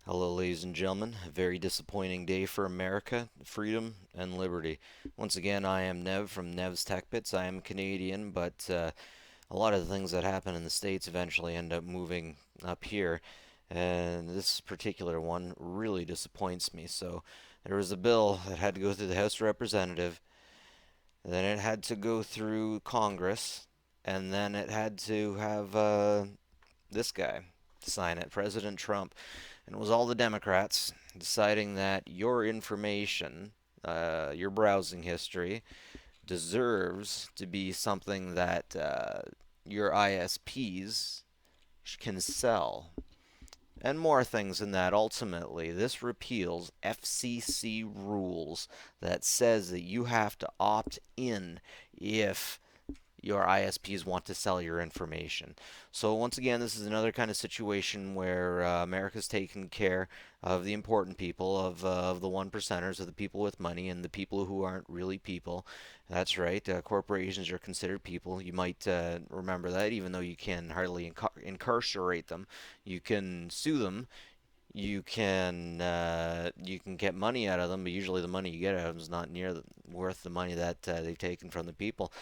Hello, ladies and gentlemen. A very disappointing day for America, freedom, and liberty. Once again, I am Nev from Nev's Tech Bits. I am Canadian, but a lot of the things that happen in the States eventually end up moving up here. And this particular one really disappoints me. So, there was a bill that had to go through the House of Representative, then it had to go through Congress, and then it had to have this guy sign it, President Trump. And it was all the Democrats deciding that your information, your browsing history, deserves to be something that your ISPs can sell. And more things than that. Ultimately, this repeals FCC rules that says that you have to opt in if your ISPs want to sell your information. So once again, this is another kind of situation where America's taking care of the important people, of the one percenters, of the people with money, and the people who aren't really people. That's right. Corporations are considered people. You might remember that, even though you can hardly incarcerate them, you can sue them. You can get money out of them, but usually the money you get out of them is not worth the money that they've taken from the people.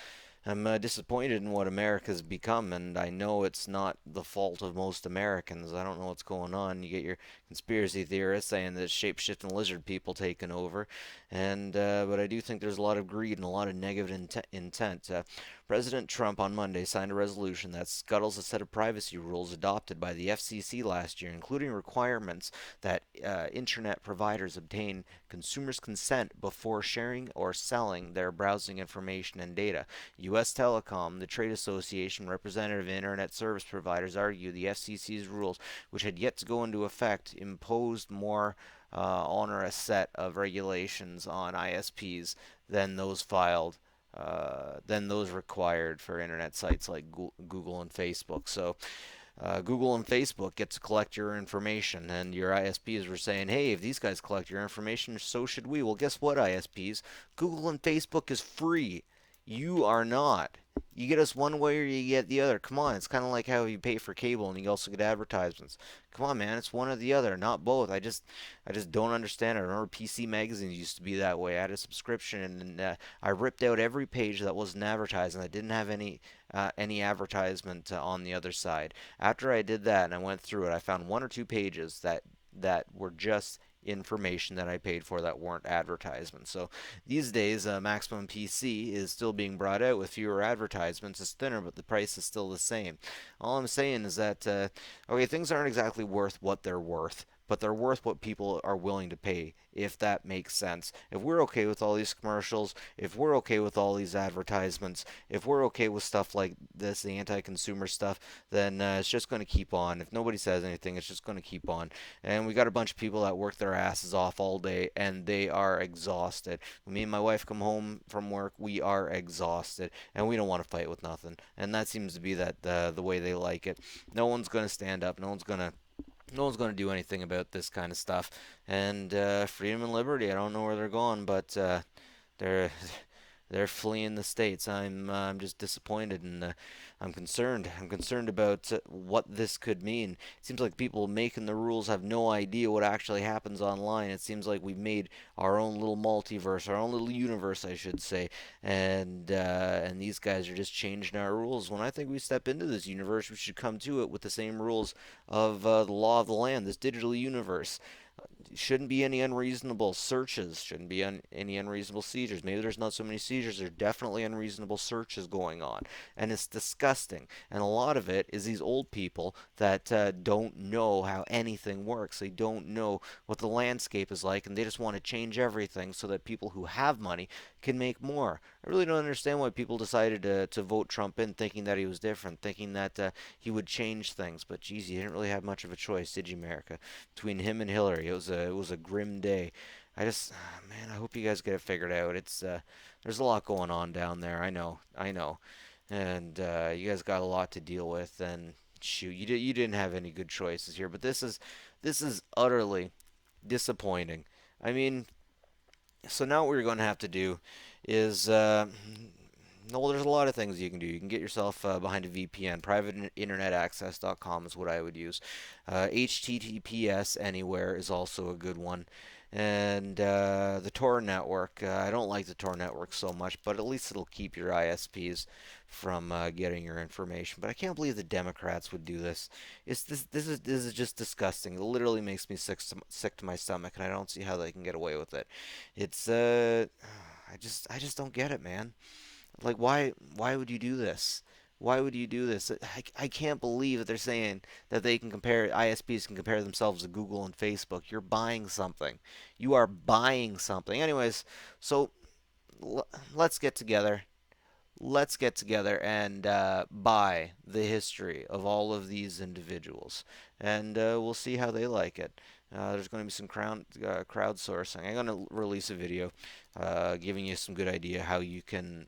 I'm disappointed in what America's become, and I know it's not the fault of most Americans. I don't know what's going on. You get your conspiracy theorists saying that it's shape-shifting lizard people taking over, and but I do think there's a lot of greed and a lot of negative intent. President Trump on Monday signed a resolution that scuttles a set of privacy rules adopted by the FCC last year, including requirements that internet providers obtain consumers' consent before sharing or selling their browsing information and data. U.S. Telecom, the trade association representative of internet service providers, argued the FCC's rules, which had yet to go into effect, imposed more onerous set of regulations on ISPs than those filed than those required for internet sites like Google and Facebook. So Google and Facebook get to collect your information, and your ISPs were saying, hey, if these guys collect your information, so should we. Well, guess what, ISPs? Google and Facebook is free. You are not. You get us one way or you get the other. Come on, it's kind of like how you pay for cable and you also get advertisements. Come on, man, it's one or the other, not both. I just don't understand it. I remember PC magazines used to be that way. I had a subscription and I ripped out every page that wasn't advertised and I didn't have any advertisement on the other side. After I did that and I went through it, I found one or two pages that were just information that I paid for that weren't advertisements. So these days, Maximum PC is still being brought out with fewer advertisements. It's thinner, but the price is still the same. All I'm saying is that okay, things aren't exactly worth what they're worth, but they're worth what people are willing to pay, if that makes sense. If we're okay with all these commercials, if we're okay with all these advertisements, if we're okay with stuff like this, the anti consumer stuff, then it's just going to keep on. If nobody says anything, it's just going to keep on. And we got a bunch of people that work their asses off all day and they are exhausted. When me and my wife come home from work, we are exhausted and we don't want to fight with nothing. And that seems to be the way they like it. No one's going to stand up. No one's going to do anything about this kind of stuff. And freedom and liberty, I don't know where they're going, but they're they're fleeing the states. I'm just disappointed and I'm concerned. I'm concerned about what this could mean. It seems like people making the rules have no idea what actually happens online. It seems like we've made our own little multiverse, our own little universe, I should say, and these guys are just changing our rules. When I think we step into this universe, we should come to it with the same rules of the law of the land, this digital universe. Shouldn't be any unreasonable searches, shouldn't be any unreasonable seizures. Maybe there's not so many seizures, there's definitely unreasonable searches going on, and it's disgusting. And a lot of it is these old people that don't know how anything works. They don't know what the landscape is like, and they just want to change everything so that people who have money can make more. I really don't understand why people decided to vote Trump in, thinking that he was different, thinking that he would change things. But geez, you didn't really have much of a choice, did you, America? Between him and Hillary, it was a grim day. Man, I hope you guys get it figured out. It's there's a lot going on down there. I know, and you guys got a lot to deal with. And shoot, you didn't have any good choices here. But this is utterly disappointing. I mean, so now what we're going to have to do is No, there's a lot of things you can do. You can get yourself behind a VPN. Private Internet Access.com is what I would use. HTTPS Anywhere is also a good one. And the Tor network. I don't like the Tor network so much, but at least it'll keep your ISPs from getting your information. But I can't believe the Democrats would do this. This is just disgusting. It literally makes me sick to my stomach, and I don't see how they can get away with it. It's I just don't get it, man. Like, why would you do this? Why would you do this? I can't believe that they're saying that they can compare ISPs can compare themselves to Google and Facebook. You're buying something. You are buying something. Anyways, so let's get together. Let's get together and buy the history of all of these individuals, and we'll see how they like it. There's going to be some crowdsourcing. I'm going to release a video giving you some good idea how you can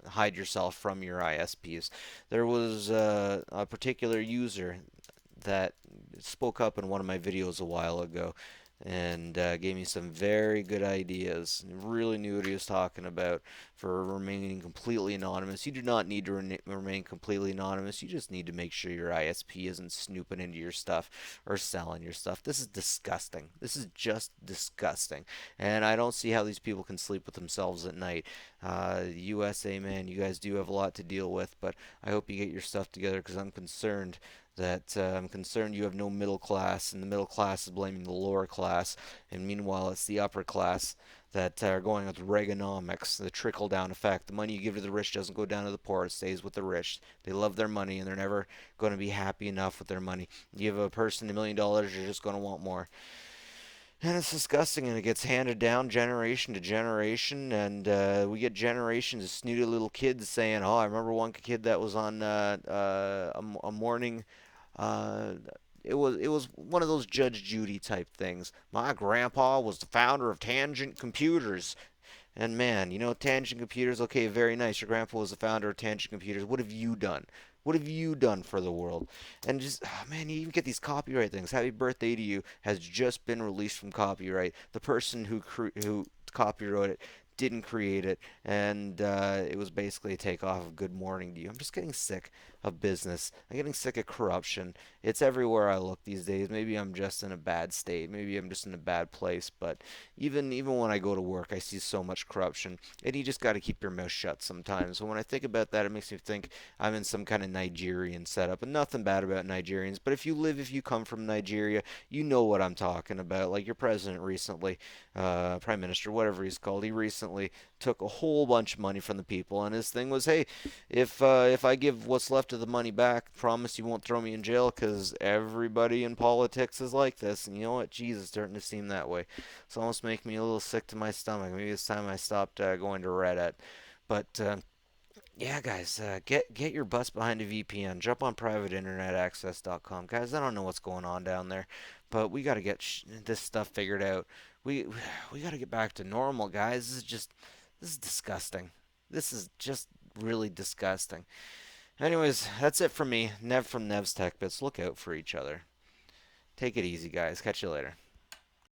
hide yourself from your ISPs. There was a particular user that spoke up in one of my videos a while ago and gave me some very good ideas. Really knew what he was talking about for remaining completely anonymous. You do not need to remain completely anonymous. You just need to make sure your ISP isn't snooping into your stuff or selling your stuff. This is disgusting. This is just disgusting. And I don't see how these people can sleep with themselves at night. USA, man, you guys do have a lot to deal with, but I hope you get your stuff together because I'm concerned you have no middle class, and the middle class is blaming the lower class, and meanwhile it's the upper class that are going with Reaganomics, the trickle down effect. The money you give to the rich doesn't go down to the poor, it stays with the rich. They love their money and they're never going to be happy enough with their money. You give a person $1 million, you're just going to want more. And it's disgusting, and it gets handed down generation to generation, and we get generations of snooty little kids saying, "Oh, I remember one kid that was on a morning uh, it was one of those Judge Judy type things. My grandpa was the founder of Tangent Computers. And man, Tangent Computers, okay, very nice. Your grandpa was the founder of Tangent Computers. What have you done? What have you done for the world? And just, oh man, you even get these copyright things. Happy Birthday to You has just been released from copyright. The person who copyrighted it didn't create it, and it was basically a takeoff of Good Morning to You. I'm just getting sick of business. I'm getting sick of corruption. It's everywhere I look these days. Maybe I'm just in a bad state. Maybe I'm just in a bad place. But even when I go to work, I see so much corruption, and you just got to keep your mouth shut sometimes. So when I think about that, it makes me think I'm in some kind of Nigerian setup. And nothing bad about Nigerians, but if you come from Nigeria, you know what I'm talking about. Like your president recently, prime minister, whatever he's called, he recently took a whole bunch of money from the people, and his thing was, hey, if I give what's left of the money back, promise you won't throw me in jail because everybody in politics is like this. And you know what? Jesus, it's starting to seem that way. It's almost making me a little sick to my stomach. Maybe it's time I stopped going to Reddit. But yeah, guys, get your butts behind a VPN. Jump on privateinternetaccess.com. Guys, I don't know what's going on down there, but we got to get this stuff figured out. We we got to get back to normal, guys. This is disgusting. This is just really disgusting. Anyways, that's it from me. Nev from Nev's Tech Bits. Look out for each other. Take it easy, guys. Catch you later.